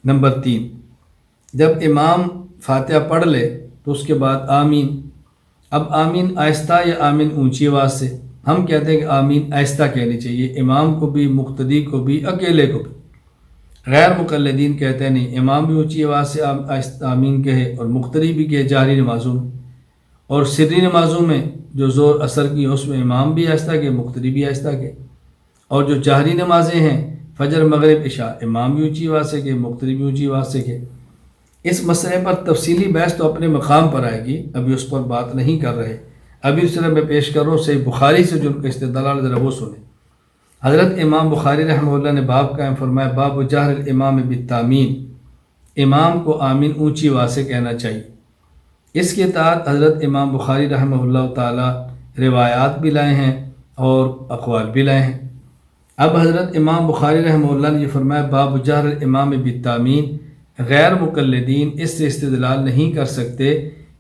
Number 3، جب امام فاتحہ پڑھ لے تو اس کے بعد آمین۔ اب آمین آہستہ یا آمین اونچی آواز سے؟ ہم کہتے ہیں کہ آمین آہستہ کہنی چاہیے، امام کو بھی، مقتدی کو بھی، اکیلے کو بھی۔ غیر مقلدین کہتے ہیں نہیں، امام بھی اونچی آواز سے آمین کہے اور مقتدی بھی کہے جہری نمازوں میں، اور سری نمازوں میں جو زور اثر کی اس میں امام بھی آہستہ کہے، مقتدی بھی آہستہ کہے، اور جو جہری نمازیں ہیں فجر مغرب عشاء، امام بھی اونچی آواز سے کہے، مقتدی بھی اونچی آواز سے کہے۔ اس مسئلے پر تفصیلی بحث تو اپنے مقام پر آئے گی، ابھی اس پر بات نہیں کر رہے۔ ابھی صرف میں پیش کر رہا ہوں صحیح بخاری سے جو ان کا استدلال ذرا وہ سنیں۔ حضرت امام بخاری رحمہ اللہ نے باب قائم فرمایا، باب جہر الامام بالتامین، امام کو آمین اونچی آواز سے کہنا چاہیے۔ اس کے تحت حضرت امام بخاری رحمہ اللہ تعالی روایات بھی لائے ہیں اور اقوال بھی لائے ہیں۔ اب حضرت امام بخاری رحمہ اللہ نے یہ فرمایا، باب جہر الامام بالتامین، غیر مقلدین اس سے استدلال نہیں کر سکتے،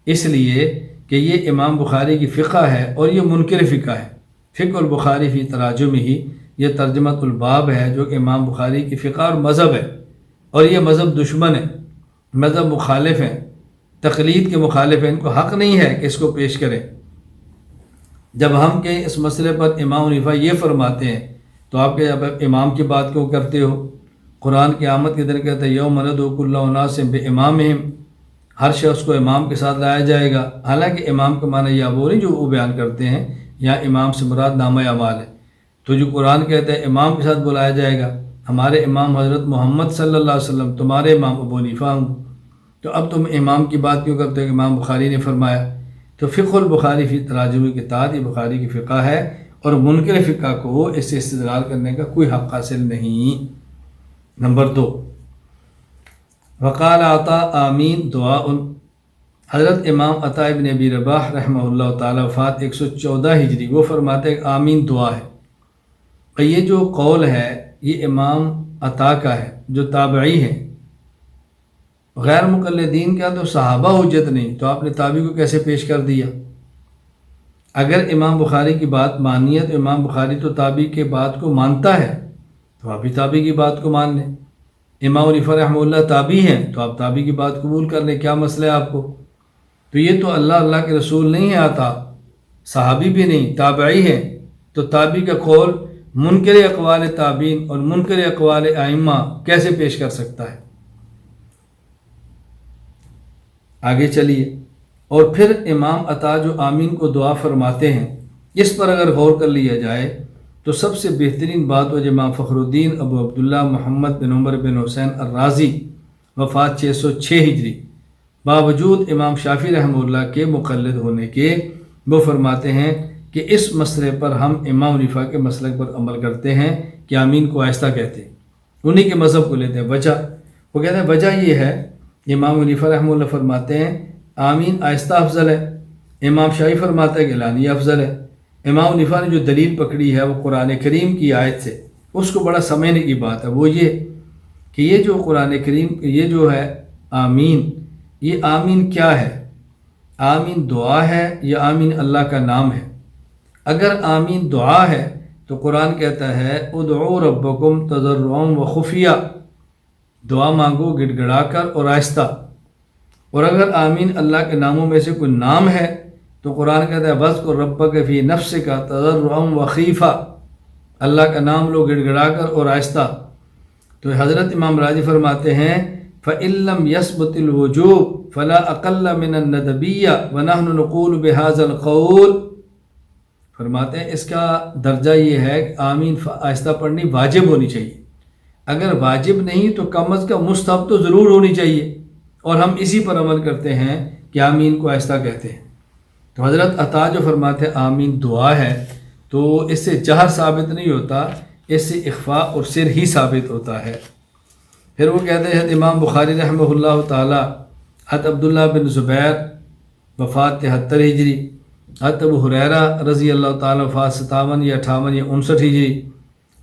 اس لیے کہ یہ امام بخاری کی فقہ ہے اور یہ منکر فقہ ہے۔ فقہ البخاری فی تراجمہ ہی، یہ ترجمۃ الباب ہے جو کہ امام بخاری کی فقہ اور مذہب ہے، اور یہ مذہب دشمن ہے، مذہب مخالف ہیں، تقلید کے مخالف ہیں، ان کو حق نہیں ہے کہ اس کو پیش کریں۔ جب ہم کہیں اس مسئلے پر امام حنیفہ یہ فرماتے ہیں تو آپ کہ اب امام کی بات کیوں کرتے ہو؟ قرآن کی آمد کے دن کہتا ہے یوم ندعو کل اناس بامامہم، ہر شخص کو امام کے ساتھ لایا جائے گا۔ حالانکہ امام کا معنی یا وہ نہیں جو وہ بیان کرتے ہیں، یا امام سے مراد نامہ اعمال ہے۔ تو جو قرآن کہتا ہے امام کے ساتھ بلایا جائے گا، ہمارے امام حضرت محمد صلی اللہ علیہ وسلم، تمہارے امام ابو حنیفہ ہوں، تو اب تم امام کی بات کیوں کرتے ہو کہ امام بخاری نے فرمایا؟ تو فقہ البخاری فی تراجم کے تحت یہ بخاری کی فقہ ہے، اور منکر فقہ کو اس سے استدلال کرنے کا کوئی حق حاصل نہیں۔ نمبر 2، وقال عطا آمین دعاء، حضرت امام عطا ابن ابی رباح رحمہ اللہ تعالی وفات 114 ہجری، وہ فرماتے ہیں آمین دعا ہے۔ اور یہ جو قول ہے یہ امام عطا کا ہے جو تابعی ہیں، غیر مقلدین کا تو صحابہ حجت نہیں، تو آپ نے تابعی کو کیسے پیش کر دیا؟ اگر امام بخاری کی بات مانی ہے تو امام بخاری تو تابعی کے بات کو مانتا ہے، تو آپ بھی تابعی کی بات کو مان لیں۔ امام حنیفہ رحمہ اللہ تابعی ہیں تو آپ تابعی کی بات قبول کر لیں، کیا مسئلہ ہے آپ کو؟ تو یہ تو اللہ کے رسول نہیں ہے عطا، صحابی بھی نہیں، تابعی ہیں، تو تابعی کا قول منکر اقوال تابعین اور منکر اقوال ائمہ کیسے پیش کر سکتا ہے؟ آگے چلیے، اور پھر امام عطا جو آمین کو دعا فرماتے ہیں، اس پر اگر غور کر لیا جائے تو سب سے بہترین بات وہ امام فخر الدین ابو عبداللہ محمد بن عمر بن حسین الرازی وفات 606 ہجری، باوجود امام شافعی رحمہ اللہ کے مقلد ہونے کے، وہ فرماتے ہیں کہ اس مسئلے پر ہم امام حنیفہ کے مسلک پر عمل کرتے ہیں کہ آمین کو آہستہ کہتے ہیں، انہی کے مذہب کو لیتے ہیں۔ وجہ وہ کہتے ہیں وجہ یہ ہے، امام حنیفہ رحمہ اللہ فرماتے ہیں آمین آہستہ افضل ہے، امام شافعی فرماتا ہے کہ اعلانیہ افضل ہے۔ امام حنیفہ نے جو دلیل پکڑی ہے وہ قرآن کریم کی آیت سے، اس کو بڑا سمجھنے کی بات ہے، وہ یہ کہ یہ جو قرآن کریم یہ جو ہے آمین، یہ آمین کیا ہے؟ آمین دعا ہے یا آمین اللہ کا نام ہے؟ اگر آمین دعا ہے تو قرآن کہتا ہے ادعوا ربکم تضرعا وخفیہ، دعا مانگو گڑ گڑا کر اور آہستہ۔ اور اگر آمین اللہ کے ناموں میں سے کوئی نام ہے تو قرآن کہتا ہے وَاذْكُرْ رَبَّكَ فِي نَفْسِكَ تَضَرُّعًا وَخِيفَةً، اللہ کا نام لو گڑ گڑا کر اور آہستہ۔ تو حضرت امام راضی فرماتے ہیں فَإِن لَمْ يَثْبُتِ الْوُجُوبُ فَلَا أَقَلَّ مِنَ النَّدْبِيَّةِ وَنَحْنُ نَقُولُ بِهَذَا الْقَوْلِ، فرماتے ہیں اس کا درجہ یہ ہے کہ آمین آہستہ پڑھنی واجب ہونی چاہیے، اگر واجب نہیں تو کم از کم مستحب تو ضرور ہونی چاہیے، اور ہم اسی پر عمل کرتے ہیں کہ آمین کو آہستہ کہتے ہیں۔ تو حضرت عطا جو فرماتے ہیں آمین دعا ہے، تو اس سے جہر ثابت نہیں ہوتا، اس سے اخفاء اور سر ہی ثابت ہوتا ہے۔ پھر وہ کہتے ہیں امام بخاری رحمہ اللہ تعالی، حضرت عبداللہ بن زبیر وفات 73 ہجری، حضرت ابو ہریرہ رضی اللہ تعالیٰ وفات 57 یا 58 یا 59 ہجری،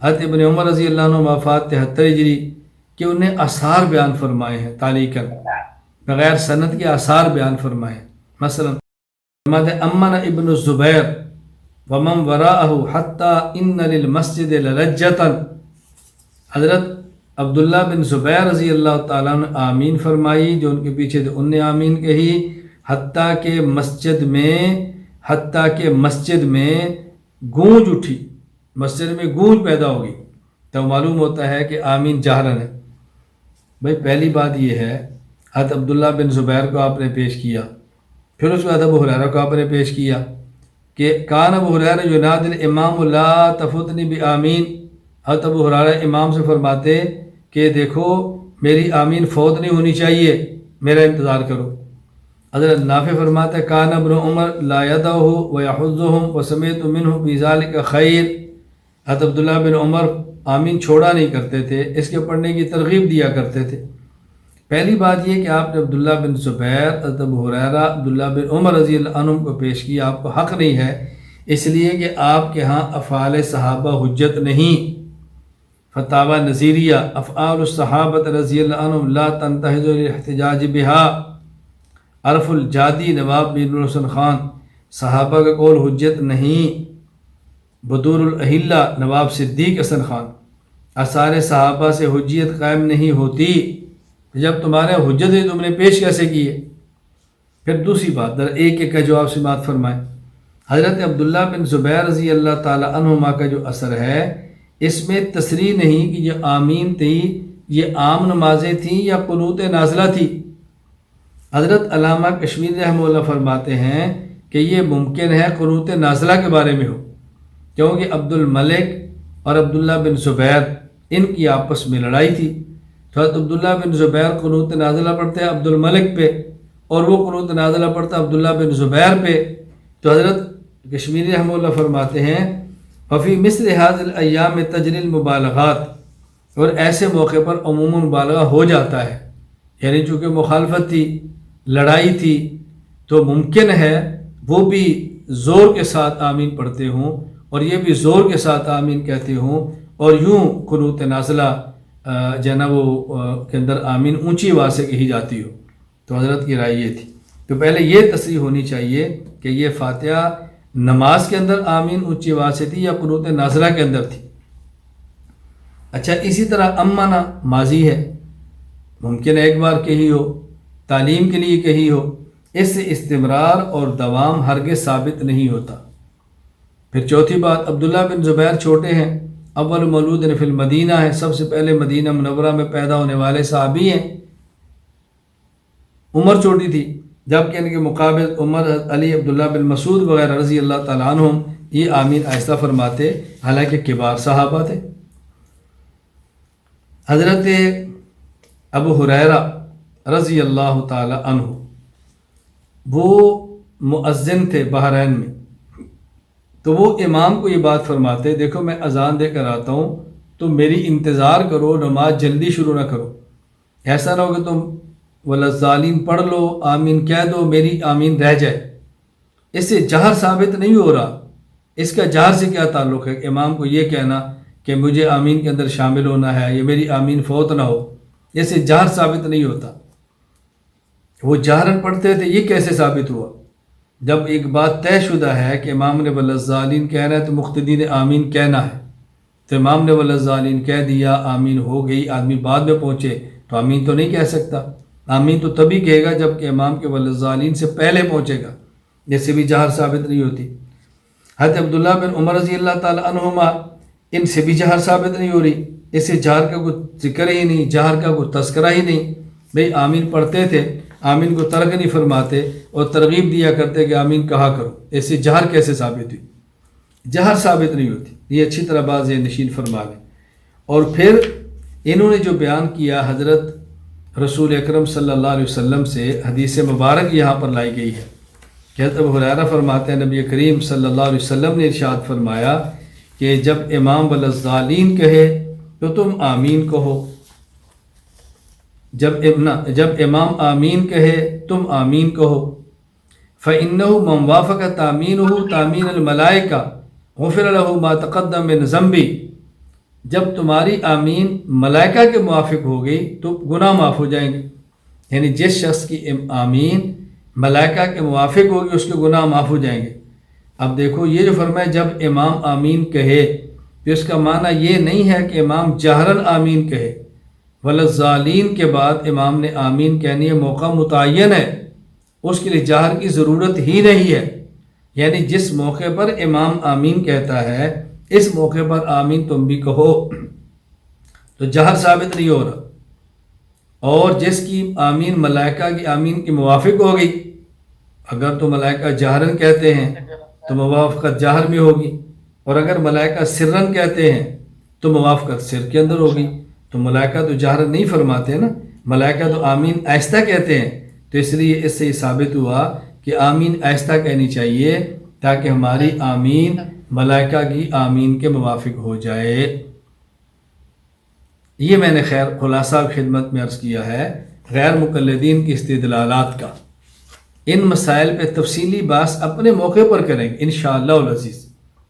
حضرت ابن عمر رضی اللہ عنہ وفات 73 ہجری، کہ انہیں آثار بیان فرمائے ہیں تعلیقاً، بغیر سند کے آثار بیان فرمائے ہیں۔ مثلا فرماتے ہیں امن ابن الزبیر ومن وراءہ حتی ان للمسجد للجتا، حضرت عبداللہ بن زبیر رضی اللہ تعالیٰ نے آمین فرمائی، جو ان کے پیچھے تھے ان نے آمین کہی، حتیٰ کہ مسجد میں گونج اٹھی، مسجد میں گونج پیدا ہوگی، تو معلوم ہوتا ہے کہ آمین جہرن ہے۔ بھائی پہلی بات یہ ہے، حضرت عبداللہ بن زبیر کو آپ نے پیش کیا، پھر اس کے بعد ابو ہریرہ کو آپ نے پیش کیا کہ کان ابو ہریرہ ینادی الامام لا تفوتنی بآمین، حضرت ابو ہریرہ امام سے فرماتے کہ دیکھو میری آمین فوت نہیں ہونی چاہیے، میرا انتظار کرو۔ حضرت نافع فرماتے کان ابن عمر لا یدعہ ویحضہم وسمعت منہ فی ذلک خیر، حضرت عبداللہ بن عمر آمین چھوڑا نہیں کرتے تھے، اس کے پڑھنے کی ترغیب دیا کرتے تھے۔ پہلی بات یہ کہ آپ نے عبداللہ بن زبیر، حضرت ابو ہریرہ، عبداللہ بن عمر رضی اللہ عنہ کو پیش کیا، آپ کو حق نہیں ہے، اس لیے کہ آپ کے ہاں افعال صحابہ حجت نہیں۔ فتاوی نظیریہ، افعال الصحابۃ رضی اللہ عنہم لا تنتہج للاحتجاج بہا، عرف الجادی نواب بن نور حسن خان، صحابہ کا قول حجت نہیں۔ بدور الاہلہ نواب صدیق حسن خان، آثار صحابہ سے حجیت قائم نہیں ہوتی، جب تمہارے حجت ہے تم نے پیش کیسے کی ہے؟ پھر دوسری بات، در ایک ایک کا جواب سماعت فرمائیں۔ حضرت عبداللہ بن زبیر رضی اللہ تعالی عنہما کا جو اثر ہے، اس میں تصریح نہیں کہ یہ آمین تھی، یہ عام نمازیں تھیں یا قنوت نازلہ تھی۔ حضرت علامہ کشمیری رحمہ اللہ فرماتے ہیں کہ یہ ممکن ہے قنوت نازلہ کے بارے میں ہو، کیونکہ عبد الملک اور عبداللہ بن زبیر ان کی آپس میں لڑائی تھی، تو حضرت عبداللہ بن زبیر قنوت نازلہ پڑھتے ہیں عبد الملک پہ، اور وہ قنوت نازلہ پڑھتا عبداللہ بن زبیر پہ۔ تو حضرت کشمیری رحمہ اللہ فرماتے ہیں وفی مثل هذه الایام تجری المبالغات، اور ایسے موقع پر عموماً مبالغہ ہو جاتا ہے، یعنی چونکہ مخالفت تھی، لڑائی تھی، تو ممکن ہے وہ بھی زور کے ساتھ آمین پڑھتے ہوں اور یہ بھی زور کے ساتھ آمین کہتے ہوں، اور یوں قنوت نازلہ جنا وہ کے اندر آمین اونچی آواز سے کہی جاتی ہو۔ تو حضرت کی رائے یہ تھی، تو پہلے یہ تصریح ہونی چاہیے کہ یہ فاتحہ نماز کے اندر آمین اونچی آواز سے تھی یا قنوت نازلہ کے اندر تھی۔ اچھا، اسی طرح امنا ماضی ہے، ممکن ایک بار کہی ہو، تعلیم کے لیے کہی ہو، اس سے استمرار اور دوام ہرگز ثابت نہیں ہوتا۔ پھر چوتھی بات، عبداللہ بن زبیر چھوٹے ہیں، اول مولود فی المدینہ ہے، سب سے پہلے مدینہ منورہ میں پیدا ہونے والے صحابی ہیں۔ عمر چھوٹی تھی، جبکہ ان کے مقابل عمر، علی، عبداللہ بن مسعود وغیرہ رضی اللہ تعالیٰ عنہم یہ آمین آہستہ فرماتے، حالانکہ کبار صحابہ تھے۔ حضرت ابو ہریرہ رضی اللہ تعالیٰ عنہ وہ مؤذن تھے بحرین میں، تو وہ امام کو یہ بات فرماتے، دیکھو میں اذان دے کر آتا ہوں تو میری انتظار کرو، نماز جلدی شروع نہ کرو، ایسا نہ ہو کہ تم والضالین پڑھ لو، آمین کہہ دو، میری آمین رہ جائے۔ اس سے جہر ثابت نہیں ہو رہا، اس کا جہر سے کیا تعلق ہے؟ امام کو یہ کہنا کہ مجھے آمین کے اندر شامل ہونا ہے، یہ میری آمین فوت نہ ہو، اس سے جہر ثابت نہیں ہوتا۔ وہ جہرن پڑھتے تھے، یہ کیسے ثابت ہوا؟ جب ایک بات طے شدہ ہے کہ امام نے والضالین کہہ رہا ہے تو مقتدی نے آمین کہنا ہے، تو امام نے والضالین کہہ دیا، آمین ہو گئی، آدمی بعد میں پہنچے تو آمین تو نہیں کہہ سکتا، آمین تو تبھی کہے گا جب کہ امام کے والضالین سے پہلے پہنچے گا، جس سے بھی جہر ثابت نہیں ہوتی۔ حضرت عبداللہ بن عمر رضی اللہ تعالیٰ عنہما، ان سے بھی جہر ثابت نہیں ہو رہی، اس سے جہر کا کوئی ذکر ہی نہیں، جہر کا کوئی تذکرہ ہی نہیں۔ بھئی آمین پڑھتے تھے، آمین کو ترک نہیں فرماتے اور ترغیب دیا کرتے کہ آمین کہا کرو، اس سے جہر کیسے ثابت ہوئی؟ جہر ثابت نہیں ہوتی، یہ اچھی طرح بات ذہن نشین فرما لیں۔ اور پھر انہوں نے جو بیان کیا حضرت رسول اکرم صلی اللہ علیہ وسلم سے، حدیث مبارک یہاں پر لائی گئی ہے کہ حضرت ابو ہریرہ فرماتے ہیں نبی کریم صلی اللہ علیہ وسلم نے ارشاد فرمایا کہ جب امام والضالین کہے تو تم آمین کہو، جب امام آمین کہے تم آمین کہو، فَإِنَّهُ مَنْ وَافَقَ تَأْمِينُهُ تَأْمِينَ الْمَلَائِكَةِ غُفِرَ لَهُ مَا تَقَدَّمَ مِنْ ذَنْبِهِ، جب تمہاری آمین ملائکہ کے موافق ہو گئی تو گناہ معاف ہو جائیں گے، یعنی جس شخص کی آمین ملائکہ کے موافق ہوگی اس کے گناہ معاف ہو جائیں گے۔ اب دیکھو یہ جو فرمایا جب امام آمین کہے، تو اس کا معنی یہ نہیں ہے کہ امام جہرن آمین کہے، وللظالین کے بعد امام نے آمین کہنی ہے، موقع متعین ہے، اس کے لیے جہر کی ضرورت ہی نہیں ہے، یعنی جس موقع پر امام آمین کہتا ہے اس موقع پر آمین تم بھی کہو، تو جہر ثابت نہیں ہو رہا۔ اور جس کی آمین ملائکہ کی آمین کی موافق ہوگی، اگر تو ملائکہ جہرن کہتے ہیں تو موافقت جہر میں ہوگی، اور اگر ملائکہ سرن کہتے ہیں تو موافقت سر کے اندر ہوگی۔ تو ملائکہ تو جہر نہیں فرماتے نا، ملائکہ تو آمین آہستہ کہتے ہیں، تو اس لیے اس سے یہ ثابت ہوا کہ آمین آہستہ کہنی چاہیے تاکہ ہماری آمین ملائکہ کی آمین کے موافق ہو جائے۔ یہ میں نے خیر خلاصہ خدمت میں عرض کیا ہے غیر مقلدین کی استدلالات کا۔ ان مسائل پہ تفصیلی بحث اپنے موقع پر کریں گے انشاءاللہ العزیز،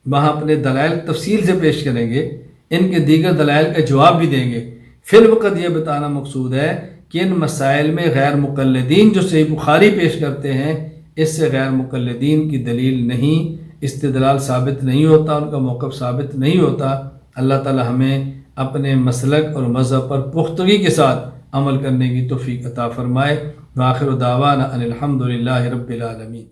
وہاں اپنے دلائل تفصیل سے پیش کریں گے، ان کے دیگر دلائل کا جواب بھی دیں گے۔ فی الوقت یہ بتانا مقصود ہے کہ ان مسائل میں غیر مقلدین جو صحیح بخاری پیش کرتے ہیں اس سے غیر مقلدین کی دلیل نہیں، استدلال ثابت نہیں ہوتا، ان کا موقف ثابت نہیں ہوتا۔ اللہ تعالی ہمیں اپنے مسلک اور مذہب پر پختگی کے ساتھ عمل کرنے کی توفیق عطا فرمائے۔ وآخر دعوانا ان الحمد للہ رب العالمین۔